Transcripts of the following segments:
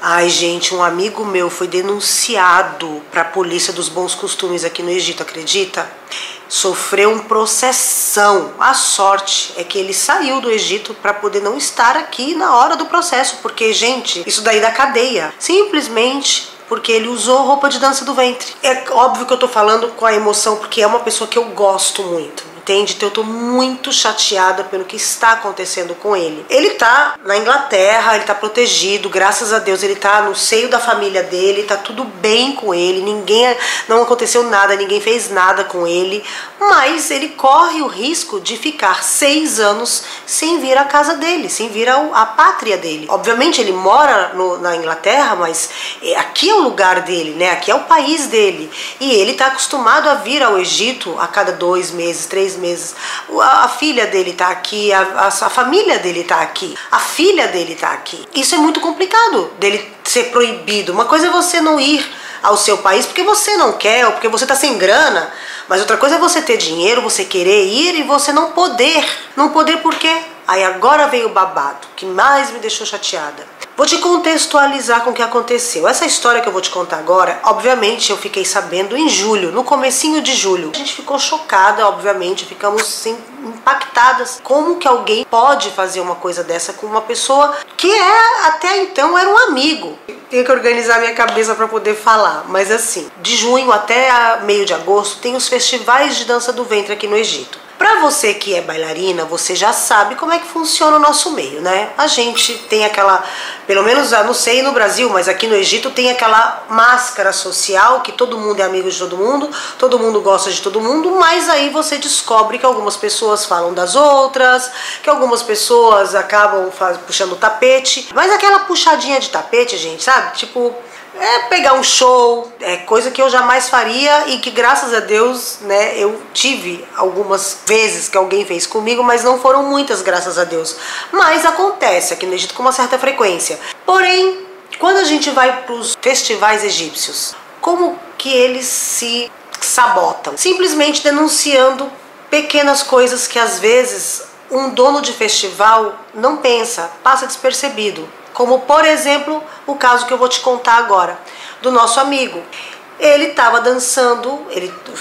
Ai, gente, um amigo meu foi denunciado para a polícia dos bons costumes aqui no Egito, acredita? Sofreu um processão. A sorte é que ele saiu do Egito para poder não estar aqui na hora do processo, porque, gente, isso daí dá cadeia. Simplesmente porque ele usou roupa de dança do ventre. É óbvio que eu tô falando com a emoção, porque é uma pessoa que eu gosto muito. Entende? Então eu tô muito chateada pelo que está acontecendo com ele. Ele tá na Inglaterra, ele tá protegido, graças a Deus ele tá no seio da família dele, tá tudo bem com ele, não aconteceu nada, ninguém fez nada com ele, mas ele corre o risco de ficar 6 anos sem vir à casa dele, sem vir à pátria dele. Obviamente ele mora na Inglaterra, mas aqui é o lugar dele, né? Aqui é o país dele. E ele tá acostumado a vir ao Egito a cada 2 meses, 3 meses. A filha dele tá aqui, a família dele tá aqui, a filha dele tá aqui. Isso é muito complicado dele ser proibido. Uma coisa é você não ir ao seu país porque você não quer ou porque você tá sem grana, mas outra coisa é você ter dinheiro, você querer ir e você não poder. Não poder por quê? Aí agora veio o babado, que mais me deixou chateada. Vou te contextualizar com o que aconteceu. Essa história que eu vou te contar agora, obviamente eu fiquei sabendo em julho, no comecinho de julho. A gente ficou chocada, obviamente, ficamos assim, impactadas. Como que alguém pode fazer uma coisa dessa com uma pessoa que até então era um amigo? Tenho que organizar minha cabeça para poder falar, mas assim, de junho até meio de agosto tem os festivais de dança do ventre aqui no Egito. Para você que é bailarina, você já sabe como é que funciona o nosso meio, né? A gente tem aquela, pelo menos, não sei no Brasil, mas aqui no Egito tem aquela máscara social que todo mundo é amigo de todo mundo gosta de todo mundo, mas aí você descobre que algumas pessoas falam das outras, que algumas pessoas acabam puxando o tapete, mas aquela puxadinha de tapete, gente, sabe? Tipo, pegar um show, coisa que eu jamais faria e que graças a Deus, né, eu tive algumas vezes que alguém fez comigo, mas não foram muitas, graças a Deus. Mas acontece aqui no Egito com uma certa frequência. Porém, quando a gente vai para os festivais egípcios, como que eles se sabotam? Simplesmente denunciando pequenas coisas que às vezes um dono de festival não pensa, passa despercebido. Como, por exemplo, o caso que eu vou te contar agora, do nosso amigo. Ele estava dançando,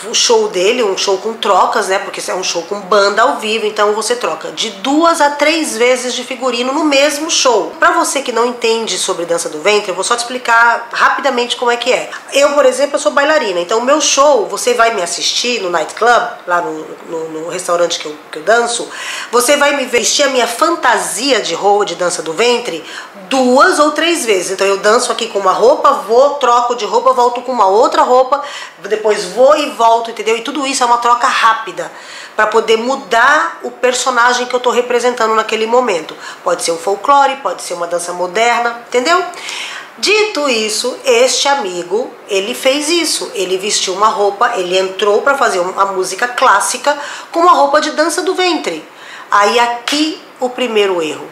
o show dele, um show com trocas, né? Porque é um show com banda ao vivo, então você troca de 2 a 3 vezes de figurino no mesmo show. Para você que não entende sobre dança do ventre, eu vou só te explicar rapidamente como é que é. Eu, por exemplo, eu sou bailarina, então o meu show, você vai me assistir no nightclub, lá no restaurante que eu danço, você vai me vestir a minha fantasia de dança do ventre 2 ou 3 vezes. Então eu danço aqui com uma roupa, troco de roupa, volto com uma outra roupa, depois vou e volto, entendeu? E tudo isso é uma troca rápida para poder mudar o personagem que eu estou representando naquele momento. Pode ser um folclore, pode ser uma dança moderna, entendeu? Dito isso, este amigo, ele fez isso. Ele vestiu uma roupa, ele entrou para fazer uma música clássica com uma roupa de dança do ventre. Aí aqui o primeiro erro.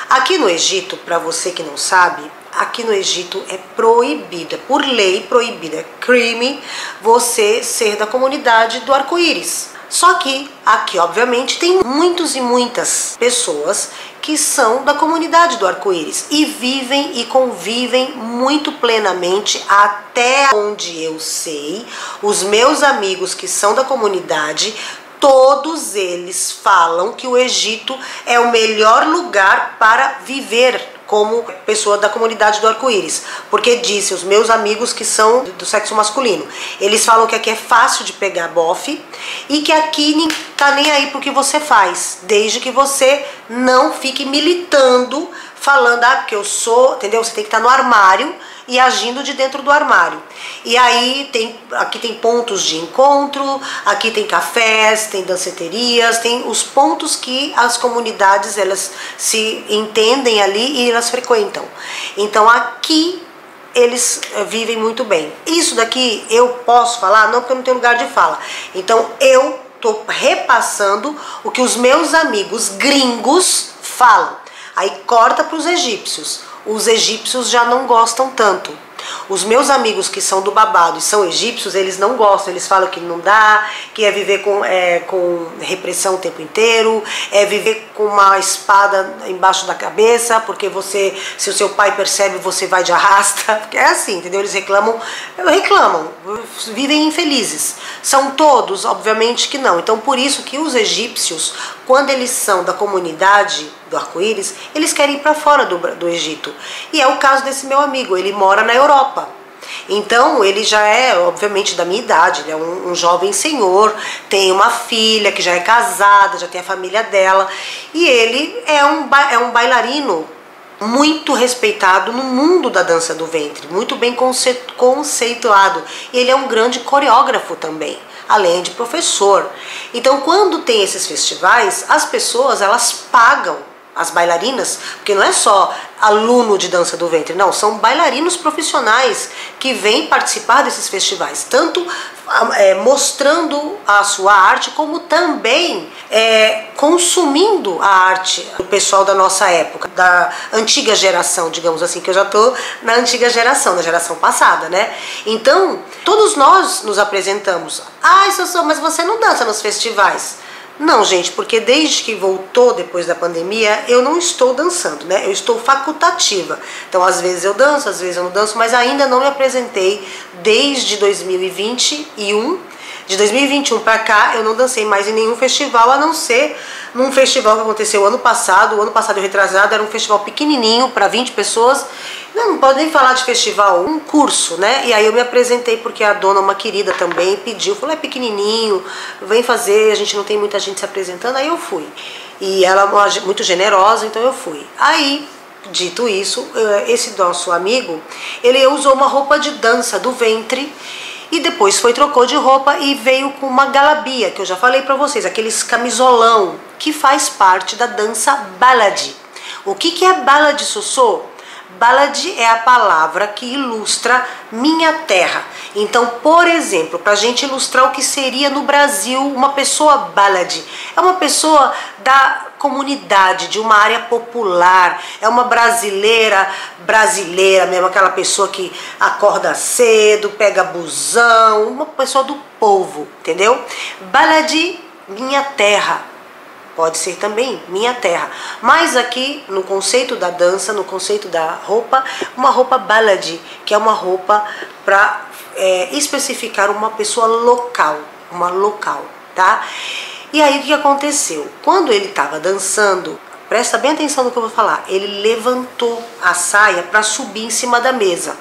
Aqui no Egito, para você que não sabe, aqui no Egito é proibido, é por lei proibido, é crime você ser da comunidade do arco-íris. Só que aqui, obviamente, tem muitos e muitas pessoas que são da comunidade do arco-íris e vivem e convivem muito plenamente, até onde eu sei. Os meus amigos que são da comunidade, todos eles falam que o Egito é o melhor lugar para viver como pessoa da comunidade do arco-íris, porque disse os meus amigos que são do sexo masculino, eles falam que aqui é fácil de pegar bofe e que aqui ninguém tá nem aí pro que você faz, desde que você não fique militando, falando, porque eu sou, entendeu? Você tem que estar no armário e agindo de dentro do armário. E aí aqui tem pontos de encontro, aqui tem cafés, tem danceterias, tem os pontos que as comunidades elas se entendem ali e elas frequentam. Então aqui eles vivem muito bem. Isso daqui eu posso falar? Não, porque eu não tenho lugar de fala. Então eu tô repassando o que os meus amigos gringos falam. Aí corta para os egípcios. Os egípcios já não gostam tanto. Os meus amigos que são do babado e são egípcios, eles não gostam, eles falam que não dá, que é viver com repressão o tempo inteiro, é viver com uma espada embaixo da cabeça, porque se o seu pai percebe, você vai de arrasta, porque é assim, entendeu? Eles reclamam, vivem infelizes. São todos? Obviamente que não. Então por isso que os egípcios, quando eles são da comunidade do arco-íris, eles querem ir para fora do Egito. E é o caso desse meu amigo, ele mora na Europa. Então ele já é, obviamente, da minha idade, ele é um jovem senhor, tem uma filha que já é casada, já tem a família dela, e ele é um bailarino muito respeitado no mundo da dança do ventre, muito bem conceituado. E ele é um grande coreógrafo também, além de professor. Então quando tem esses festivais, as pessoas, elas pagam as bailarinas, porque não é só aluno de dança do ventre, não, são bailarinos profissionais que vêm participar desses festivais, tanto mostrando a sua arte, como também consumindo a arte do pessoal da nossa época, da antiga geração, digamos assim, que eu já estou na antiga geração, na geração passada, né? Então, todos nós nos apresentamos. Mas você não dança nos festivais? Não, gente, porque desde que voltou depois da pandemia, eu não estou dançando, né? Eu estou facultativa. Então, às vezes eu danço, às vezes eu não danço, mas ainda não me apresentei desde 2021. De 2021 para cá, eu não dancei mais em nenhum festival, a não ser num festival que aconteceu ano passado. O ano passado, retrasado, era um festival pequenininho, para 20 pessoas. Não pode nem falar de festival, um curso, né? E aí eu me apresentei porque a dona, uma querida também, pediu, falou, é pequenininho, vem fazer, a gente não tem muita gente se apresentando, aí eu fui. E ela é muito generosa, então eu fui. Aí, dito isso, esse nosso amigo, ele usou uma roupa de dança do ventre, e depois trocou de roupa e veio com uma galabia, que eu já falei pra vocês, aqueles camisolão, que faz parte da dança baladi. O que é baladi, Sossô? Baladi é a palavra que ilustra minha terra. Então, por exemplo, para a gente ilustrar o que seria no Brasil uma pessoa baladi, é uma pessoa da comunidade, de uma área popular, é uma brasileira mesmo, aquela pessoa que acorda cedo, pega busão, uma pessoa do povo, entendeu? Baladi, minha terra. Pode ser também minha terra. Mas aqui, no conceito da dança, no conceito da roupa, uma roupa baladi, que é uma roupa para especificar uma pessoa local, tá? E aí o que aconteceu? Quando ele estava dançando, presta bem atenção no que eu vou falar, ele levantou a saia para subir em cima da mesa.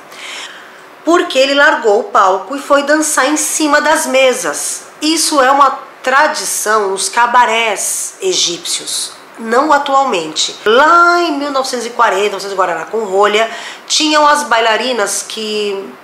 Porque ele largou o palco e foi dançar em cima das mesas. Isso é uma tradição nos cabarés egípcios, não atualmente. Lá em 1940, vocês Guaraná com rolha, tinham as bailarinas que...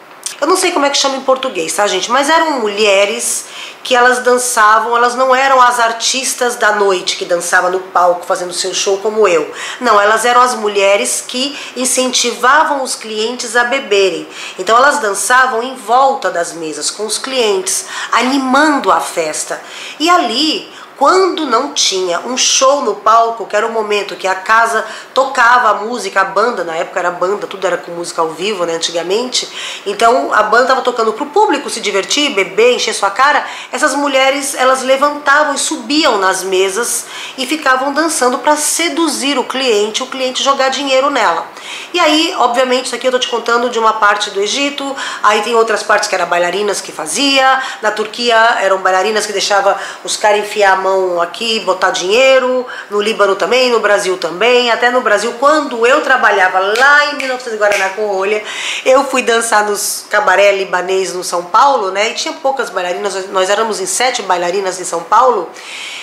eu não sei como é que chama em português, tá, gente? Mas eram mulheres que elas dançavam, elas não eram as artistas da noite que dançavam no palco fazendo seu show como eu. Não, elas eram as mulheres que incentivavam os clientes a beberem. Então elas dançavam em volta das mesas com os clientes, animando a festa. E ali, quando não tinha um show no palco, que era o momento que a casa tocava a música, a banda, na época era banda, tudo era com música ao vivo, né, antigamente, então a banda estava tocando para o público se divertir, beber, encher sua cara, essas mulheres, elas levantavam e subiam nas mesas e ficavam dançando para seduzir o cliente jogar dinheiro nela. E aí, obviamente, isso aqui eu tô te contando de uma parte do Egito, aí tem outras partes que eram bailarinas que fazia, na Turquia eram bailarinas que deixavam os caras enfiar a mão aqui, botar dinheiro, no Líbano também, no Brasil também, até no Brasil, quando eu trabalhava lá em 1900 Guaraná com rolha, eu fui dançar nos cabaré libanês no São Paulo, né, e tinha poucas bailarinas, nós éramos em 7 bailarinas em São Paulo,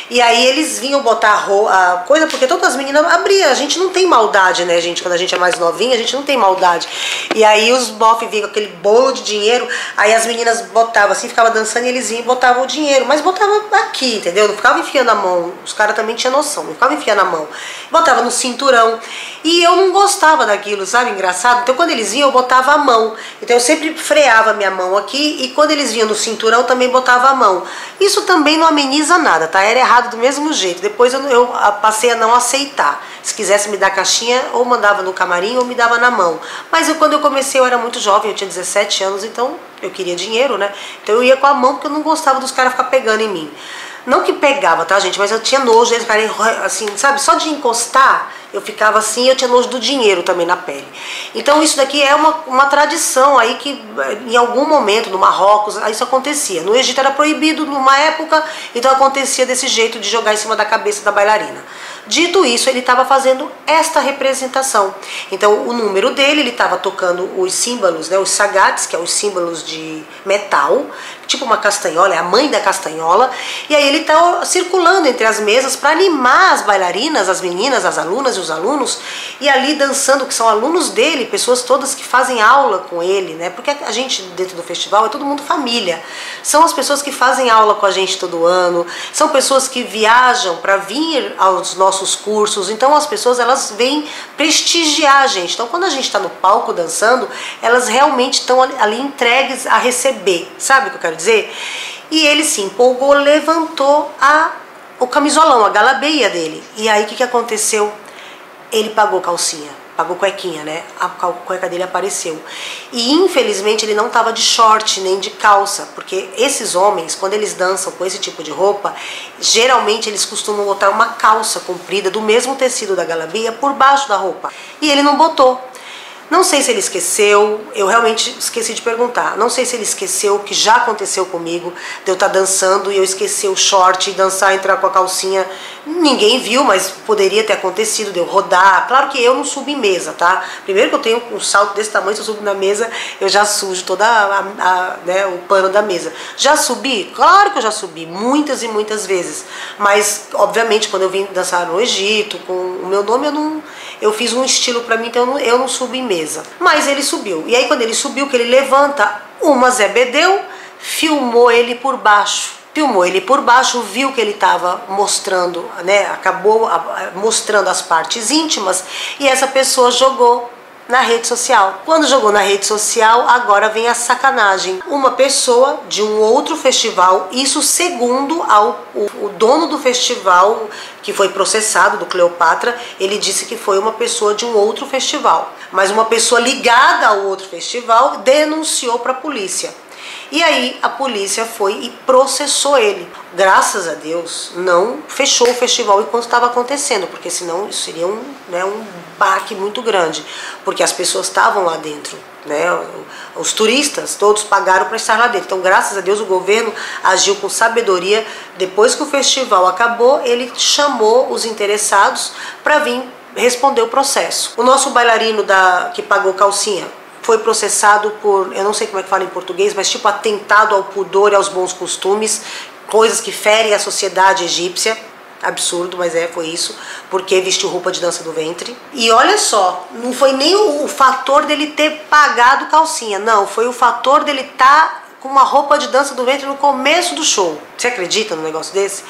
e aí eles vinham botar a coisa, porque todas as meninas abriam, a gente não tem maldade, né, gente, quando a gente é mais novinha, a gente não tem maldade, e aí os bofs vinham com aquele bolo de dinheiro, aí as meninas botavam assim, ficavam dançando e eles vinham e botavam o dinheiro, mas botavam aqui, entendeu, não ficava enfiando a mão, os caras também tinham noção, não ficava enfiando a mão, botava no cinturão, e eu não gostava daquilo, sabe, engraçado, então quando eles vinham eu botava a mão, então eu sempre freava minha mão aqui, e quando eles vinham no cinturão também botava a mão, isso também não ameniza nada, tá, era errado errado do mesmo jeito. Depois eu passei a não aceitar. Se quisesse me dar caixinha, ou mandava no camarim ou me dava na mão. Mas quando eu comecei, eu era muito jovem, eu tinha 17 anos, então eu queria dinheiro, né? Então eu ia com a mão porque eu não gostava dos caras ficar pegando em mim. Não que pegava, tá, gente? Mas eu tinha nojo deles, assim, sabe? Só de encostar, eu ficava assim, eu tinha nojo do dinheiro também na pele. Então isso daqui é uma tradição aí que em algum momento, no Marrocos, isso acontecia. No Egito era proibido numa época, então acontecia desse jeito de jogar em cima da cabeça da bailarina. Dito isso, ele estava fazendo esta representação. Então o número dele, ele estava tocando os símbolos, né, os sagats, que é os símbolos de metal, tipo uma castanhola, é a mãe da castanhola, e aí ele está circulando entre as mesas para animar as bailarinas, as meninas, as alunas e os alunos, e ali dançando, que são alunos dele, pessoas todas que fazem aula com ele, né? Porque a gente dentro do festival é todo mundo família, são as pessoas que fazem aula com a gente todo ano, são pessoas que viajam para vir aos nossos cursos, então as pessoas elas vêm prestigiar a gente, então quando a gente está no palco dançando, elas realmente estão ali entregues a receber, sabe o que eu quero dizer? E ele se empolgou, levantou o camisolão, a galabeia dele. E aí o que aconteceu? Ele pagou calcinha, pagou cuequinha, né? A cueca dele apareceu. E infelizmente ele não estava de short nem de calça, porque esses homens, quando eles dançam com esse tipo de roupa, geralmente eles costumam botar uma calça comprida do mesmo tecido da galabeia por baixo da roupa. E ele não botou. Não sei se ele esqueceu, eu realmente esqueci de perguntar. Não sei se ele esqueceu, que já aconteceu comigo, de eu estar dançando e eu esquecer o short e dançar, entrar com a calcinha. Ninguém viu, mas poderia ter acontecido, de eu rodar. Claro que eu não subo em mesa, tá? Primeiro que eu tenho um salto desse tamanho, se eu subo na mesa, eu já sujo toda né, o pano da mesa. Já subi? Claro que eu já subi, muitas e muitas vezes. Mas, obviamente, quando eu vim dançar no Egito, com o meu nome, eu fiz um estilo pra mim, então eu não subo em mesa. Mas ele subiu. E aí quando ele subiu, que ele levanta, uma Zebedeu filmou ele por baixo. Filmou ele por baixo, viu que ele estava mostrando, né? Acabou mostrando as partes íntimas e essa pessoa jogou na rede social. Quando jogou na rede social, agora vem a sacanagem. Uma pessoa de um outro festival, isso segundo o dono do festival, que foi processado, do Cleopatra, ele disse que foi uma pessoa de um outro festival. Mas uma pessoa ligada ao outro festival denunciou para a polícia. E aí a polícia foi e processou ele. Graças a Deus não fechou o festival enquanto estava acontecendo, porque senão isso seria um baque muito grande, porque as pessoas estavam lá dentro, né? Os turistas todos pagaram para estar lá dentro. Então graças a Deus o governo agiu com sabedoria. Depois que o festival acabou, ele chamou os interessados para vir responder o processo. O nosso bailarino que pagou calcinha foi processado por, eu não sei como é que fala em português, mas tipo atentado ao pudor e aos bons costumes, coisas que ferem a sociedade egípcia. Absurdo, mas foi isso, porque vestiu roupa de dança do ventre. E olha só, não foi nem o fator dele ter pagado calcinha, não, foi o fator dele estar com uma roupa de dança do ventre no começo do show. Você acredita num negócio desse?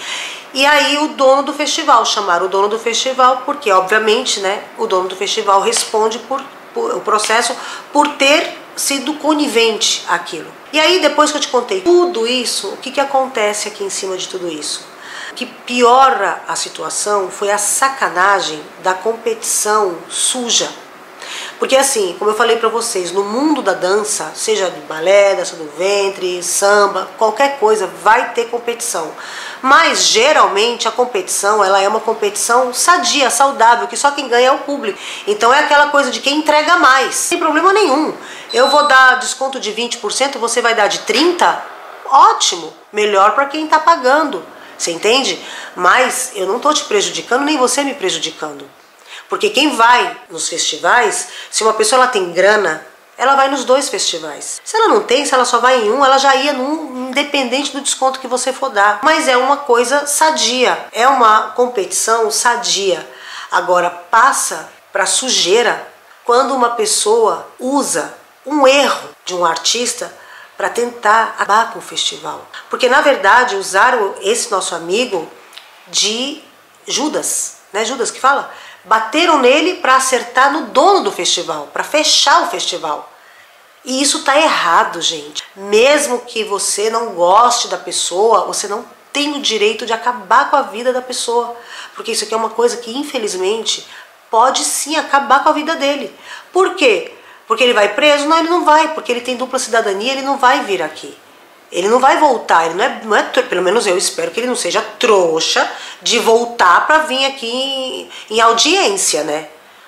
E aí o dono do festival, chamaram o dono do festival, porque obviamente, né, o dono do festival responde por o processo por ter sido conivente àquilo. E aí depois que eu te contei tudo isso, o que acontece aqui em cima de tudo isso? O que piora a situação foi a sacanagem da competição suja. Porque assim, como eu falei pra vocês, no mundo da dança, seja de balé, dança do ventre, samba, qualquer coisa, vai ter competição. Mas geralmente a competição, ela é uma competição sadia, saudável, que só quem ganha é o público. Então é aquela coisa de quem entrega mais. Não tem problema nenhum. Eu vou dar desconto de 20%, você vai dar de 30%? Ótimo, melhor para quem tá pagando. Você entende? Mas eu não tô te prejudicando, nem você me prejudicando. Porque quem vai nos festivais, se uma pessoa ela tem grana, ela vai nos dois festivais. Se ela não tem, se ela só vai em um, ela já ia num, independente do desconto que você for dar. Mas é uma coisa sadia, é uma competição sadia. Agora passa para sujeira quando uma pessoa usa um erro de um artista para tentar acabar com o festival. Porque na verdade usaram esse nosso amigo de Judas, né? Judas que fala? Bateram nele para acertar no dono do festival, para fechar o festival. E isso tá errado, gente. Mesmo que você não goste da pessoa, você não tem o direito de acabar com a vida da pessoa, porque isso aqui é uma coisa que, infelizmente, pode sim acabar com a vida dele. Por quê? Porque ele vai preso? Não, ele não vai, porque ele tem dupla cidadania, ele não vai vir aqui. Ele não vai voltar, ele não é, pelo menos eu espero que ele não seja trouxa de voltar para vir aqui em audiência, né?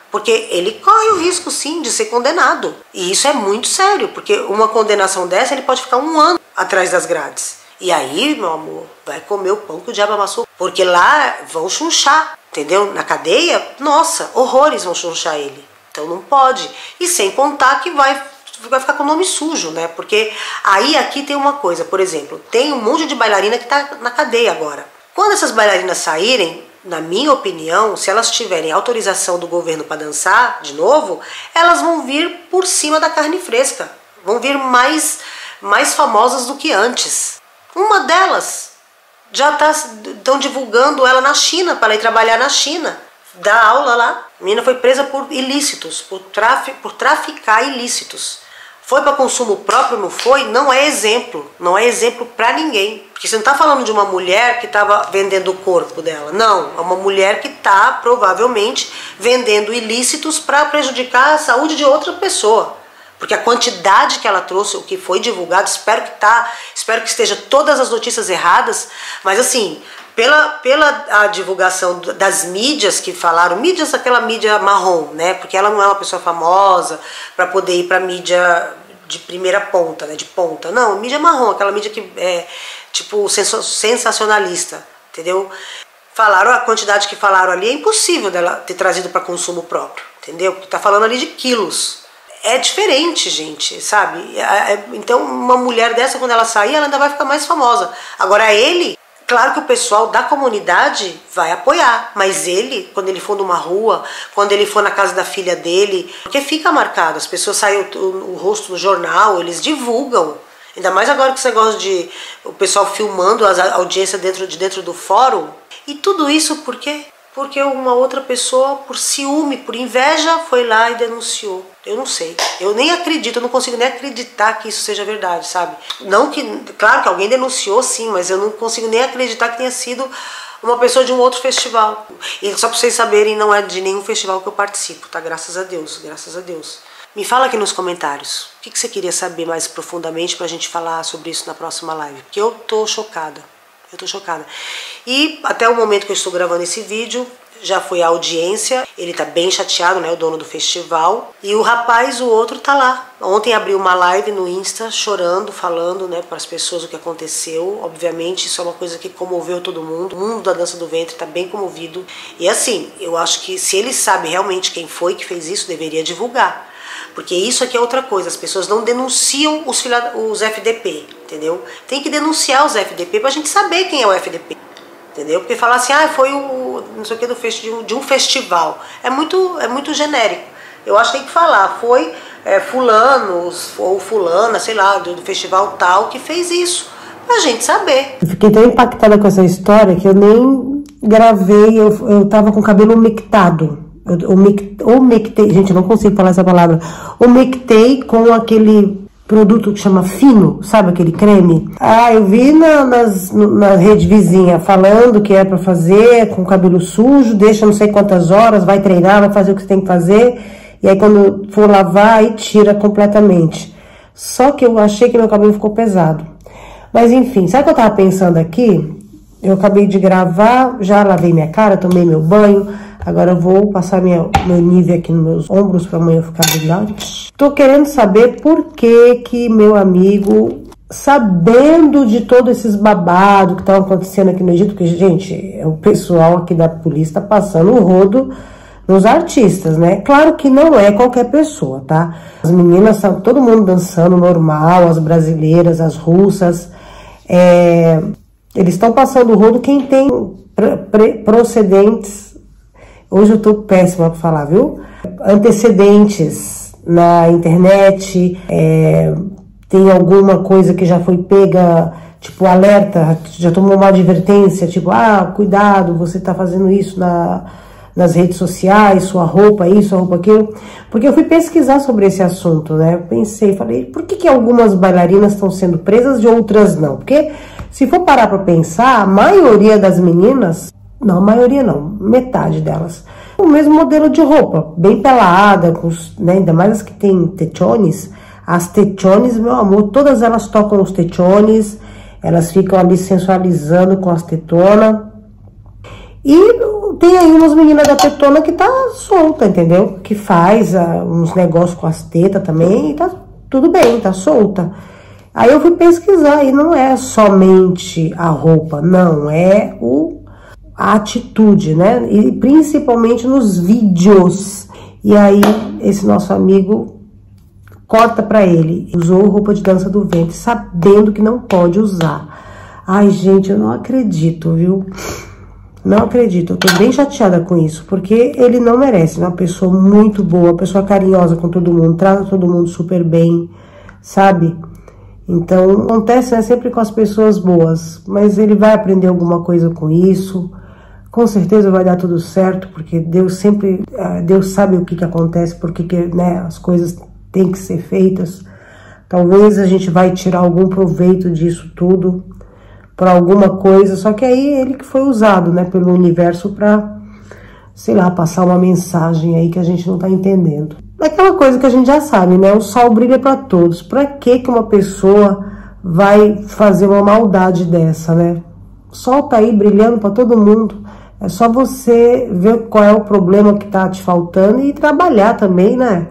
Porque ele corre o risco, sim, de ser condenado. E isso é muito sério, porque uma condenação dessa, ele pode ficar 1 ano atrás das grades. E aí, meu amor, vai comer o pão que o diabo amassou. Porque lá vão chunchar, entendeu? Na cadeia, nossa, horrores vão chunchar ele. Então não pode. E sem contar que vai ficar com o nome sujo, né? Porque aí aqui tem uma coisa, por exemplo, tem um monte de bailarina que tá na cadeia agora. Quando essas bailarinas saírem, na minha opinião, se elas tiverem autorização do governo para dançar de novo, elas vão vir por cima da carne fresca. Vão vir mais famosas do que antes. Uma delas já estão divulgando ela na China, para ir trabalhar na China. Dá aula lá. A menina foi presa por ilícitos, por traficar ilícitos. Foi para consumo próprio, não foi? Não é exemplo. Não é exemplo para ninguém. Porque você não está falando de uma mulher que estava vendendo o corpo dela. Não, é uma mulher que está provavelmente vendendo ilícitos para prejudicar a saúde de outra pessoa. Porque a quantidade que ela trouxe, o que foi divulgado, espero que esteja todas as notícias erradas, mas assim, pela a divulgação das mídias que falaram, aquela mídia marrom, né? Porque ela não é uma pessoa famosa para poder ir para mídia de primeira ponta, né? De ponta. Não, mídia marrom, aquela mídia que é tipo sensacionalista, entendeu? Falaram, a quantidade que falaram ali é impossível dela ter trazido para consumo próprio, entendeu? Porque tá falando ali de quilos. É diferente, gente, sabe? Então, uma mulher dessa, quando ela sair, ela ainda vai ficar mais famosa. Agora, ele, claro que o pessoal da comunidade vai apoiar, mas ele, quando ele for numa rua, quando ele for na casa da filha dele, porque fica marcado, as pessoas saem o rosto no jornal, eles divulgam. Ainda mais agora com esse negócio de o pessoal filmando a audiência dentro do fórum. E tudo isso por quê? Porque uma outra pessoa, por ciúme, por inveja, foi lá e denunciou. Eu não sei. Eu nem acredito, eu não consigo nem acreditar que isso seja verdade, sabe? Não que, claro que alguém denunciou sim, mas eu não consigo nem acreditar que tenha sido uma pessoa de um outro festival. E só para vocês saberem, não é de nenhum festival que eu participo, tá? Graças a Deus, graças a Deus. Me fala aqui nos comentários, o que você queria saber mais profundamente pra gente falar sobre isso na próxima live? Porque eu tô chocada. Eu tô chocada. E até o momento que eu estou gravando esse vídeo, já foi a audiência. Ele tá bem chateado, né? O dono do festival. E o rapaz, o outro, tá lá. Ontem abriu uma live no Insta, chorando, falando, né, para as pessoas o que aconteceu. Obviamente, isso é uma coisa que comoveu todo mundo. O mundo da dança do ventre tá bem comovido. E assim, eu acho que se ele sabe realmente quem foi que fez isso, deveria divulgar. Porque isso aqui é outra coisa, as pessoas não denunciam os FDP, entendeu? Tem que denunciar os FDP pra gente saber quem é o FDP, entendeu? Porque falar assim, ah, foi o não sei o que de um festival, é muito genérico. Eu acho que tem que falar, foi fulano ou fulana, sei lá, do festival tal que fez isso, pra gente saber. Eu fiquei tão impactada com essa história que eu nem gravei, eu tava com o cabelo umectado. Umectei, gente, eu não consigo falar essa palavra. Umectei com aquele produto que chama Fino, sabe aquele creme? Ah, eu vi na rede vizinha falando que é pra fazer com cabelo sujo, deixa não sei quantas horas, vai treinar, vai fazer o que você tem que fazer, e aí quando for lavar, aí tira completamente. Só que eu achei que meu cabelo ficou pesado. Mas enfim, sabe o que eu tava pensando aqui? Eu acabei de gravar, já lavei minha cara, tomei meu banho. Agora eu vou passar meu nível aqui nos meus ombros para amanhã ficar brilhante. Tô querendo saber por que meu amigo, sabendo de todos esses babados que estão acontecendo aqui no Egito, porque, gente, o pessoal aqui da polícia tá passando o rodo nos artistas, né? Claro que não é qualquer pessoa, tá? As meninas, todo mundo dançando normal, as brasileiras, as russas, eles estão passando o rodo quem tem procedentes. Hoje eu tô péssima pra falar, viu? Antecedentes na internet, tem alguma coisa que já foi pega, tipo alerta, já tomou uma advertência, tipo, ah, cuidado, você tá fazendo isso nas redes sociais, sua roupa isso, sua roupa aquilo. Porque eu fui pesquisar sobre esse assunto, né? Eu pensei, falei, por que algumas bailarinas estão sendo presas e outras não? Porque Se for parar pra pensar, a maioria das meninas, não, a maioria não, metade delas, o mesmo modelo de roupa, bem pelada, com, né, ainda mais as que tem techones. As techones, meu amor, todas elas tocam os techones, elas ficam ali sensualizando com as tetonas. E tem aí umas meninas da tetona que tá solta, entendeu? Que faz uns negócios com as tetas também e tá tudo bem, tá solta. Aí eu fui pesquisar e não é somente a roupa, não, é a atitude, né? E principalmente nos vídeos. E aí esse nosso amigo corta pra ele, usou roupa de dança do ventre, sabendo que não pode usar. Ai, gente, eu não acredito, viu? Não acredito, eu tô bem chateada com isso, porque ele não merece, né? Uma pessoa muito boa, uma pessoa carinhosa com todo mundo, trata todo mundo super bem, sabe? Então, acontece, né, sempre com as pessoas boas, mas ele vai aprender alguma coisa com isso, com certeza vai dar tudo certo, porque Deus sabe o que acontece, porque né, as coisas têm que ser feitas. Talvez a gente vai tirar algum proveito disso tudo, para alguma coisa, só que aí ele que foi usado, né, pelo universo para, sei lá, passar uma mensagem aí que a gente não tá entendendo. É aquela coisa que a gente já sabe, né, o sol brilha para todos. Para que uma pessoa vai fazer uma maldade dessa, né? O sol tá aí brilhando para todo mundo. É só você ver qual é o problema que tá te faltando e trabalhar também, né?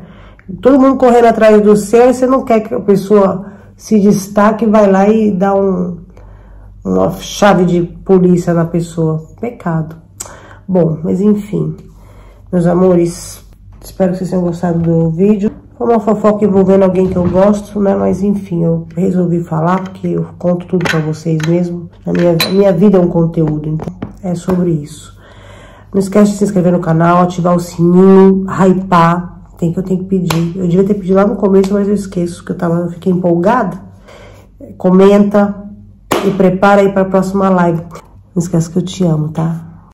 Todo mundo correndo atrás do céu e você não quer que a pessoa se destaque, vai lá e dá uma chave de polícia na pessoa. Pecado. Bom, mas enfim, meus amores, espero que vocês tenham gostado do vídeo. Foi uma fofoca envolvendo alguém que eu gosto, né? Mas enfim, eu resolvi falar porque eu conto tudo pra vocês mesmo. A minha vida é um conteúdo, então é sobre isso. Não esquece de se inscrever no canal, ativar o sininho, hypar. Eu tenho que pedir. Eu devia ter pedido lá no começo, mas eu esqueço, que eu fiquei empolgada. Comenta e prepara aí para a próxima live. Não esquece que eu te amo, tá?